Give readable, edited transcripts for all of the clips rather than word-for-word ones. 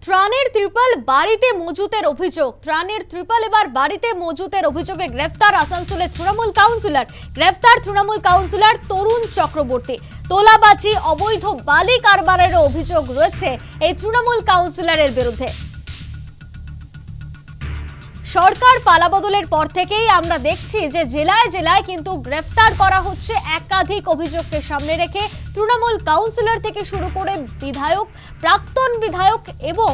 ত্রাণের ত্রিপল বাড়িতে মজুতের অভিযোগ। ত্রাণের ত্রিপল এবার বাড়িতে মজুতের অভিযোগে গ্রেফতার আসানসোলের তৃণমূল কাউন্সিলর। গ্রেফতার তৃণমূল কাউন্সিলর তরুণ চক্রবর্তী। তোলাবাজি, অবৈধ বালি কারবারের অভিযোগ রয়েছে এই তৃণমূল কাউন্সিলরের বিরুদ্ধে। সরকার পালাবদলের পর থেকেই আমরা দেখছি যে জেলায় জেলায় কিন্তু গ্রেফতার করা হচ্ছে একাধিক অভিযোগকে সামনে রেখে। তৃণমূল কাউন্সিলর থেকে শুরু করে বিধায়ক, প্রাক্তন বিধায়ক এবং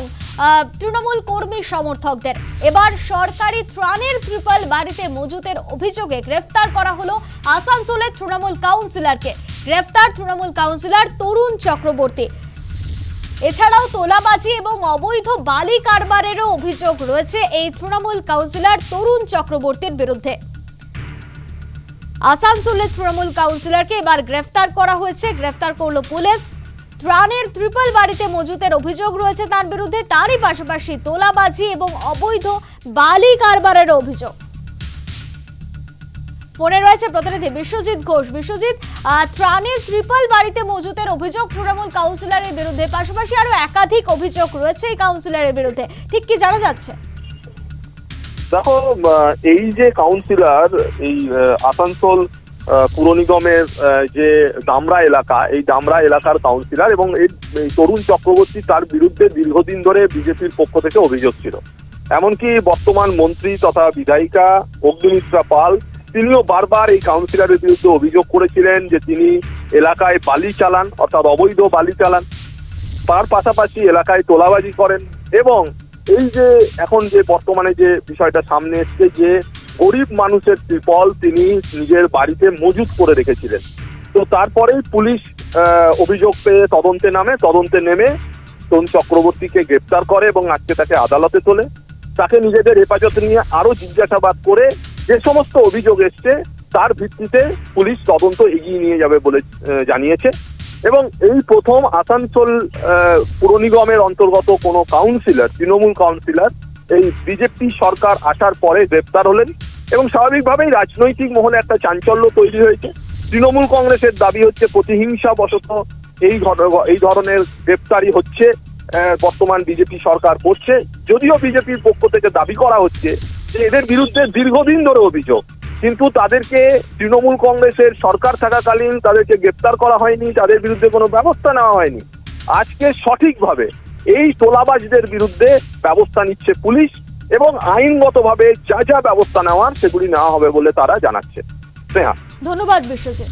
তৃণমূল কর্মী সমর্থকদের এবার সরকারি ত্রাণের ত্রিপল বাড়িতে মজুতের অভিযোগে গ্রেফতার করা হলো আসানসোলের তৃণমূল কাউন্সিলরকে। গ্রেফতার তৃণমূল কাউন্সিলর তরুণ চক্রবর্তী। এছাড়াও তোলাবাজি এবং অবৈধ বালি কারবারেরও অভিযোগ রয়েছে এই তৃণমূল কাউন্সিলর তরুণ চক্রবর্তীর বিরুদ্ধে। আসানসোলের তৃণমূল কাউন্সিলরকে এবার গ্রেফতার করা হয়েছে। গ্রেফতার করলো পুলিশ। ত্রাণের ত্রিপল বাড়িতে মজুতের অভিযোগ রয়েছে তার বিরুদ্ধে, তারই পাশাপাশি তোলাবাজি এবং অবৈধ বালি কারবারের অভিযোগ। ফোনে রয়েছে প্রতিনিধি বিশ্বজিৎ ঘোষ। বিশ্বজিৎ, ত্রাণের ত্রিপল বাড়িতে মজুতের অভিযোগ তৃণমূল কাউন্সিলরের বিরুদ্ধে, পাশাপাশি আরো একাধিক অভিযোগ রয়েছে এই কাউন্সিলরের বিরুদ্ধে, ঠিক কি জানা যাচ্ছে? দেখো, এই যে কাউন্সিলর, এই আসানসোল পুর নিগমের যে দামরা এলাকা, এই দামরা এলাকার কাউন্সিলর এবং এই তরুণ চক্রবর্তী, তার বিরুদ্ধে দীর্ঘদিন ধরে বিজেপির পক্ষ থেকে অভিযোগ ছিল। এমনকি বর্তমান মন্ত্রী তথা বিধায়িকা অগ্নিমিত্রা পাল, তিনিও বারবার এই কাউন্সিলরের বিরুদ্ধে অভিযোগ করেছিলেন যে তিনি এলাকায় বালি চালান, অর্থাৎ অবৈধ বালি চালান, তার পাশাপাশি এলাকায় তোলাবাজি করেন। এবং এই যে এখন যে বর্তমানে যে বিষয়টা সামনে এসছে, যে গরিব মানুষের ত্রিপল তিনি নিজের বাড়িতে মজুত করে রেখেছিলেন। তো তারপরেই পুলিশ অভিযোগ পেয়ে তদন্তে নেমে তরুণ চক্রবর্তীকে গ্রেপ্তার করে এবং আজকে তাকে আদালতে তোলে। তাকে নিজেদের হেফাজতে নিয়ে আরো জিজ্ঞাসাবাদ করে যে সমস্ত অভিযোগ এসছে তার ভিত্তিতে পুলিশ তদন্ত এগিয়ে নিয়ে যাবে বলে জানিয়েছে। এবং এই প্রথম আসানসোল পুর নিগমের অন্তর্গত কোনো কাউন্সিলর, তৃণমূল কাউন্সিলর, এই বিজেপি সরকার আসার পরে গ্রেপ্তার হলেন। এবং স্বাভাবিকভাবেই রাজনৈতিক মহলে একটা চাঞ্চল্য তৈরি হয়েছে। তৃণমূল কংগ্রেসের দাবি হচ্ছে প্রতিহিংসা বশত এই ধরনের গ্রেপ্তারি হচ্ছে, বর্তমান বিজেপি সরকার করছে। যদিও বিজেপির পক্ষ থেকে দাবি করা হচ্ছে যে এদের বিরুদ্ধে দীর্ঘদিন ধরে অভিযোগ, কিন্তু তাদেরকে তৃণমূল কংগ্রেসের সরকার থাকাকালীন তাদেরকে গ্রেপ্তার করা হয়নি, তাদের বিরুদ্ধে কোনো ব্যবস্থা নেওয়া হয়নি। আজকে সঠিকভাবে এই তোলাবাজদের বিরুদ্ধে ব্যবস্থা নিচ্ছে পুলিশ এবং আইনগতভাবে যা যা ব্যবস্থা নেওয়ার সেগুলি নেওয়া হবে বলে তারা জানাচ্ছে। ধন্যবাদ বিশ্বজিৎ।